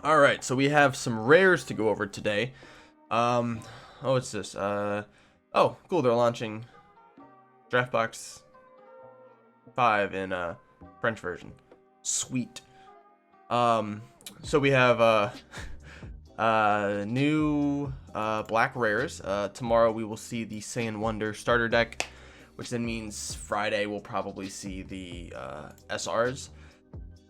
All right, so we have some rares to go over today. Oh, what's this? Oh, cool. They're launching Draft Box 5 in French version. Sweet. So we have new black rares. Tomorrow we will see the Saiyan Wonder starter deck, which then means Friday we'll probably see the SRs.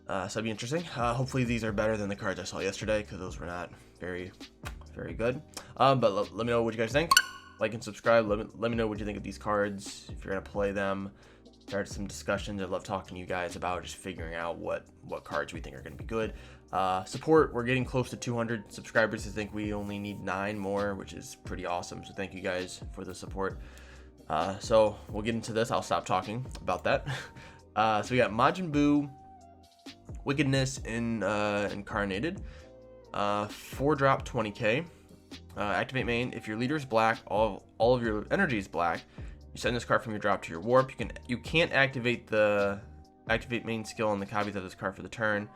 So that'd be interesting. Hopefully these are better than the cards I saw yesterday, because those were not very good. But let me know what you guys think. Like and subscribe. Let me know what you think of these cards, if you're gonna play them. Start some discussions. I love talking to you guys about just figuring out what cards we think are gonna be good. Support. We're getting close to 200 subscribers. I think we only need 9 more, which is pretty awesome. So thank you guys for the support. So we'll get into this. I'll stop talking about that. So we got Majin Buu, Wickedness Incarnated, 4-drop 20k. Activate main. If your leader is black, all of your energy is black. You send this card from your drop to your warp. You can't activate the main skill on the copies of this card for the turn.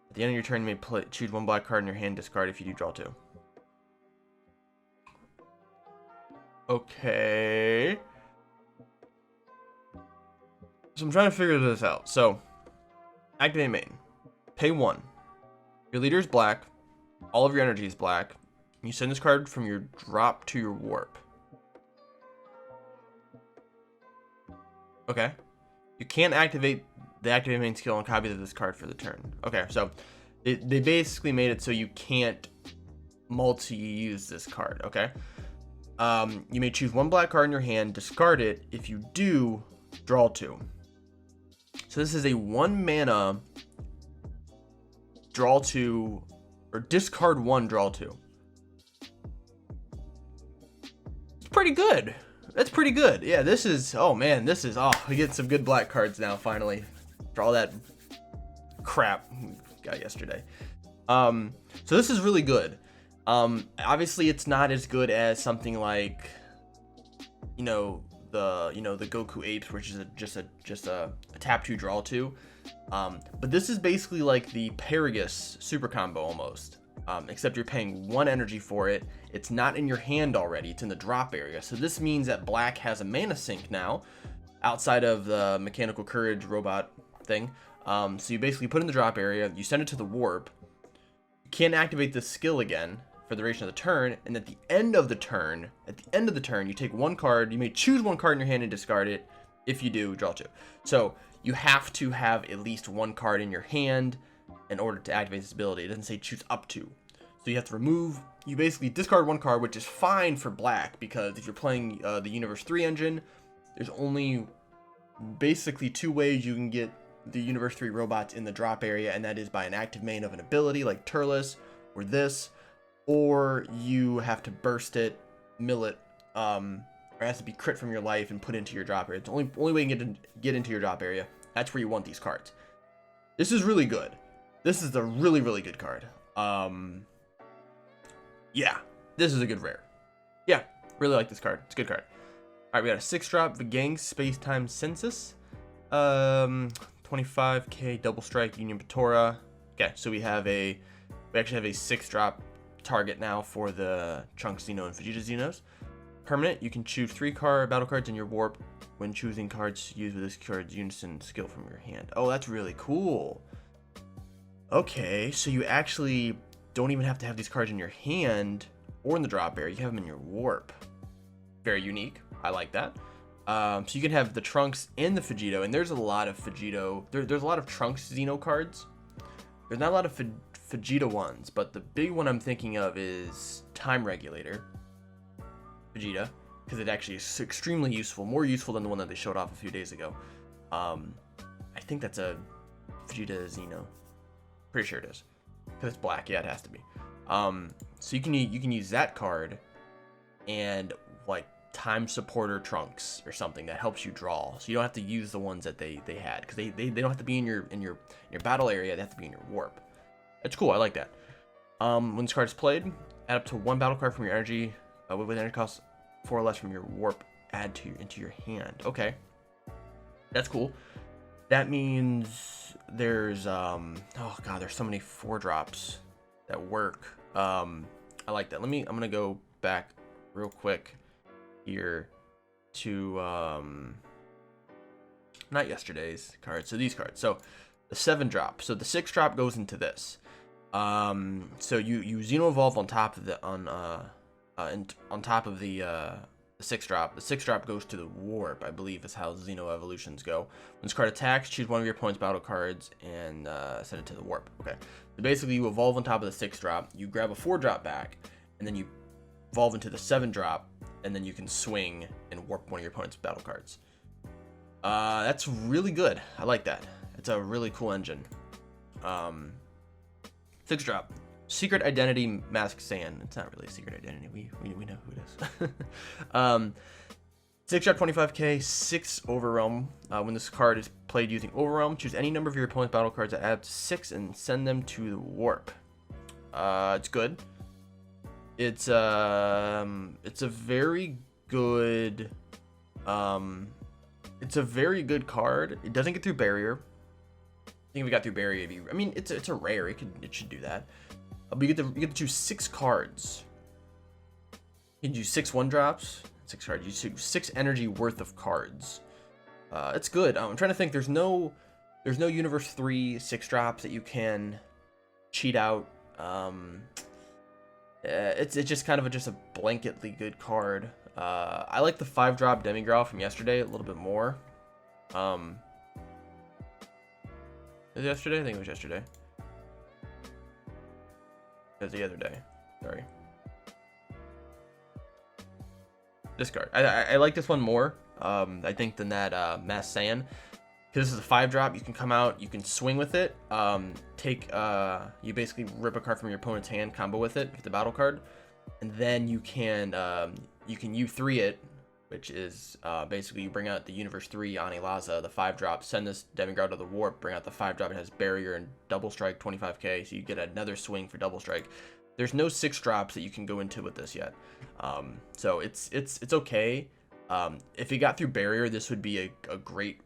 At the end of your turn, you may choose one black card in your hand, discard. If you do, draw 2. Okay. So I'm trying to figure this out. So, activate main. Pay 1. Your leader is black. All of your energy is black. You send this card from your drop to your warp. Okay. You can't activate the activate main skill on copies of this card for the turn. Okay, so they basically made it so you can't multi-use this card. Okay. You may choose one black card in your hand, discard it. If you do, draw 2. So this is a 1 mana draw 2, or discard 1, draw 2. It's pretty good. That's pretty good. Yeah, this is, oh man, we get some good black cards now, finally. For all that crap we got yesterday. So this is really good. Obviously it's not as good as something like, the Goku Apes, which is just a tap 2, draw 2. But this is basically like the Paragus super combo almost. Except you're paying 1 energy for it. It's not in your hand already. It's in the drop area. So this means that black has a mana sink now, outside of the Mechanical Courage robot thing. So you basically put it in the drop area. You send it to the warp. You can't activate this skill again for the duration of the turn. And at the end of the turn, you take 1 card. You may choose 1 card in your hand and discard it. If you do, draw 2. So you have to have at least 1 card in your hand in order to activate this ability. It doesn't say choose up to. So you have to you basically discard 1 card, which is fine for black, because if you're playing the Universe 3 engine, there's only basically 2 ways you can get the Universe 3 robots in the drop area, and that is by an active main of an ability like Turles or this, or you have to burst it, mill it, or it has to be crit from your life and put into your drop area. It's the only way you can get into your drop area. That's where you want these cards. This is really good. This is a really, really good card. Yeah, this is a good rare. Yeah, really like this card. It's a good card. All right, we got a 6-drop Vegeks Space-Time Census. 25k double strike Union Patora. Okay, so we actually have a 6-drop target now for the Trunks Xeno and Vegeta Xenos. Permanent, you can choose 3 battle cards in your warp when choosing cards used with this card's unison skill from your hand. Oh, that's really cool. Okay, so you actually don't even have to have these cards in your hand or in the drop area. You have them in your warp. Very unique. I like that. So you can have the Trunks and the Vegito, and there's a lot of Vegito. There's a lot of Trunks Xeno cards. There's not a lot of Vegeta ones, but the big one I'm thinking of is Time Regulator Vegeta, because it actually is extremely useful, more useful than the one that they showed off a few days ago. I think that's a Vegeta Xeno. Pretty sure it is, because it's black. Yeah, it has to be. So you can use that card and like Time Supporter Trunks or something that helps you draw. So you don't have to use the ones that they had, because they don't have to be in your battle area. They have to be in your warp. That's cool. I like that. When this card is played, add up to 1 battle card from your energy with energy cost 4 or less from your warp. Add into your hand. Okay, that's cool. That means there's oh god, there's so many 4-drops. work. I like that. I'm gonna go back real quick here to not yesterday's cards. So these cards. So the 7 drop. So the 6 drop goes into this. So you Xeno evolve on top of the on top of the 6 drop. The 6 drop goes to the warp, I believe is how Xeno evolutions go. When this card attacks, choose one of your opponent's battle cards and send it to the warp. Okay. So basically you evolve on top of the 6 drop, you grab a 4 drop back, and then you evolve into the 7 drop, and then you can swing and warp one of your opponent's battle cards. That's really good. I like that. It's a really cool engine. 6 drop. Secret Identity Mask Sand. It's not really a secret identity. We know who it is. 6 drop 25k, 6 Overwhelm. When this card is played using Overwhelm, choose any number of your opponent's battle cards that add up to 6 and send them to the warp. It's good. It's a very good it's a very good card. It doesn't get through barrier. I think if it got through barrier, I mean it's a rare. It should do that. But you get to choose 6 cards. You can do 6 1-drops, 6 cards. You choose 6 energy worth of cards. It's good. I'm trying to think. There's no Universe 3 6 drops that you can cheat out. It's just kind of just a blanketly good card. I like the 5 drop Demigrowth from yesterday a little bit more. Was it yesterday? I think it was yesterday. It was the other day. Sorry. This card. I like this one more, I think, than that Mass Sand. Because this is a 5 drop, you can come out, you can swing with it. You basically rip a card from your opponent's hand, combo with it, with the battle card, and then you can U3 it, which is basically you bring out the Universe 3 Anilaza, the 5 drop, send this Demigrowth to the warp, bring out the 5 drop. It has barrier and double strike 25k, so you get another swing for double strike. There's no 6 drops that you can go into with this yet, so it's okay. If it got through barrier, this would be a great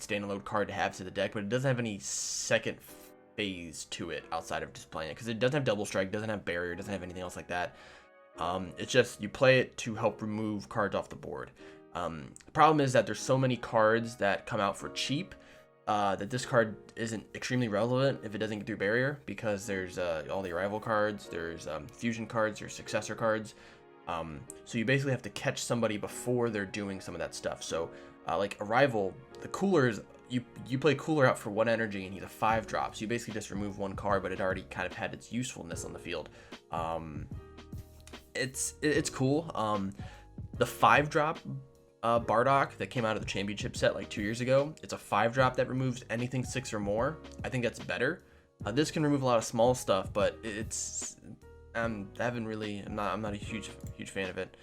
standalone card to have to the deck, but it doesn't have any second phase to it outside of just playing it, because it doesn't have double strike, doesn't have barrier, doesn't have anything else like that. It's just you play it to help remove cards off the board. The problem is that there's so many cards that come out for cheap that this card isn't extremely relevant if it doesn't get through barrier, because there's all the arrival cards, there's fusion cards, there's successor cards. So you basically have to catch somebody before they're doing some of that stuff. So like arrival, the coolers, you play cooler out for 1 energy and he's a 5 drop, so you basically just remove 1 card, but it already kind of had its usefulness on the field. It's cool. The 5 drop Bardock that came out of the championship set like 2 years ago, it's a 5 drop that removes anything 6 or more. I think that's better. This can remove a lot of small stuff, but I'm not a huge fan of it.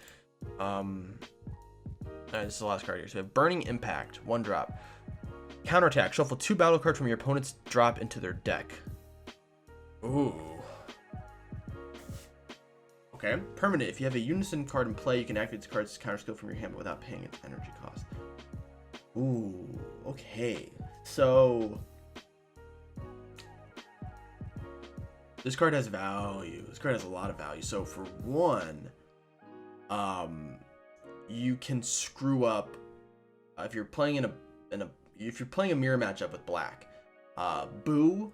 This is the last card here. So we have Burning Impact, 1 drop. Counterattack, shuffle 2 battle cards from your opponent's drop into their deck. Ooh. Okay. Permanent, if you have a unison card in play, you can activate this card's counter skill from your hand without paying its energy cost. Ooh, okay. So this card has value. This card has a lot of value. So for 1, you can screw up if you're playing if you're playing a mirror matchup with black. Boo,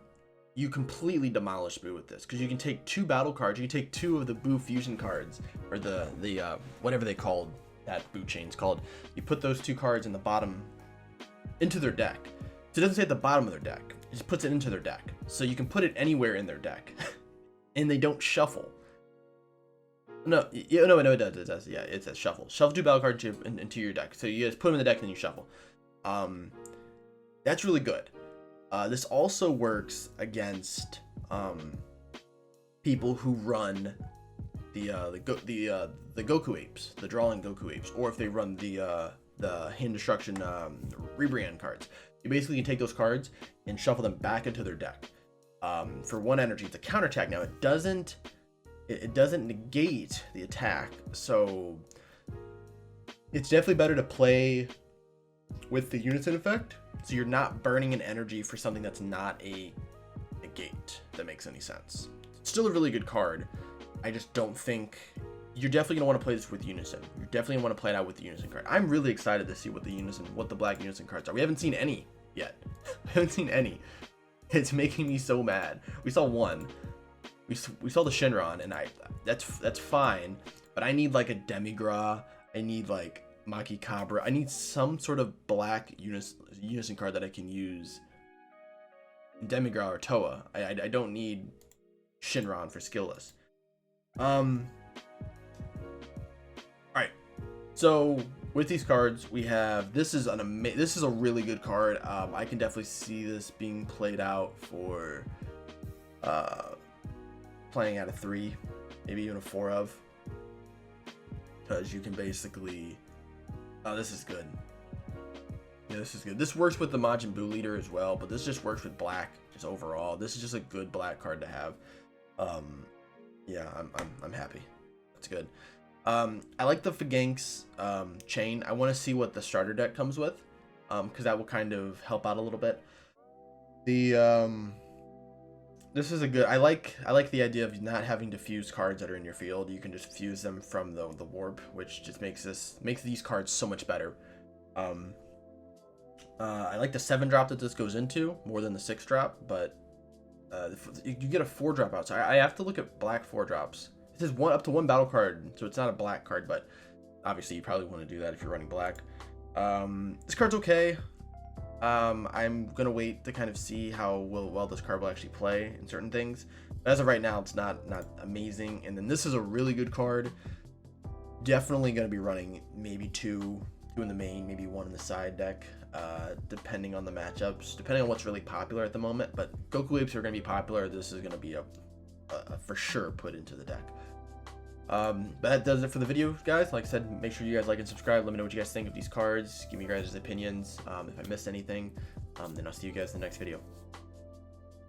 you completely demolish Boo with this, because you can take 2 battle cards. You can take 2 of the Boo fusion cards, or the whatever they called that Boo chain's called. You put those 2 cards in the bottom into their deck. So it doesn't say at the bottom of their deck. It just puts it into their deck. So you can put it anywhere in their deck, and they don't shuffle. No, it does. Yeah, it says shuffle. Shuffle 2 battle cards into your deck. So you just put them in the deck and then you shuffle. That's really good. This also works against people who run the Goku apes, the drawing Goku apes, or if they run the hand destruction rebrand cards. You basically can take those cards and shuffle them back into their deck. For 1 energy, it's a counterattack. Now it doesn't negate the attack, so it's definitely better to play with the unison effect, so you're not burning an energy for something that's not a gate. If that makes any sense. Still a really good card. I just don't think you're definitely gonna want to play this with Unison. You're definitely gonna want to play it out with the Unison card. I'm really excited to see what the black Unison cards are. We haven't seen any yet. We haven't seen any. It's making me so mad. We saw one. We saw the Shinron, and that's fine. But I need like a Demigra. I need like Maki Cabra. I need some sort of black Unison card that I can use. Demigra or Toa. I don't need Shinron for skillless. Alright, so with these cards we have, this is a really good card. I can definitely see this being played out for playing out of 3, maybe even a 4 of, because you can basically, oh, this is good. Yeah, this is good. This works with the Majin Buu leader as well, but this just works with black just overall. This is just a good black card to have. Yeah, I'm happy. That's good. I like the Vegeks chain. I want to see what the starter deck comes with, because that will kind of help out a little bit. This is a good. I like the idea of not having to fuse cards that are in your field. You can just fuse them from the warp, which just makes these cards so much better. I like the 7-drop that this goes into more than the 6-drop, but you get a 4-drop out. So I have to look at black 4-drops. It says up to 1 battle card, so it's not a black card, but obviously you probably want to do that if you're running black. This card's okay. I'm gonna wait to kind of see how well this card will actually play in certain things. But as of right now, it's not amazing. And then this is a really good card. Definitely gonna be running maybe two in the main, maybe 1 in the side deck, depending on the matchups, depending on what's really popular at the moment. But Goku Apes are gonna be popular. This is gonna be a for sure put into the deck. But that does it for the video, guys. Like I said, make sure you guys like and subscribe. Let me know what you guys think of these cards. Give me your guys' opinions. If I missed anything, then I'll see you guys in the next video.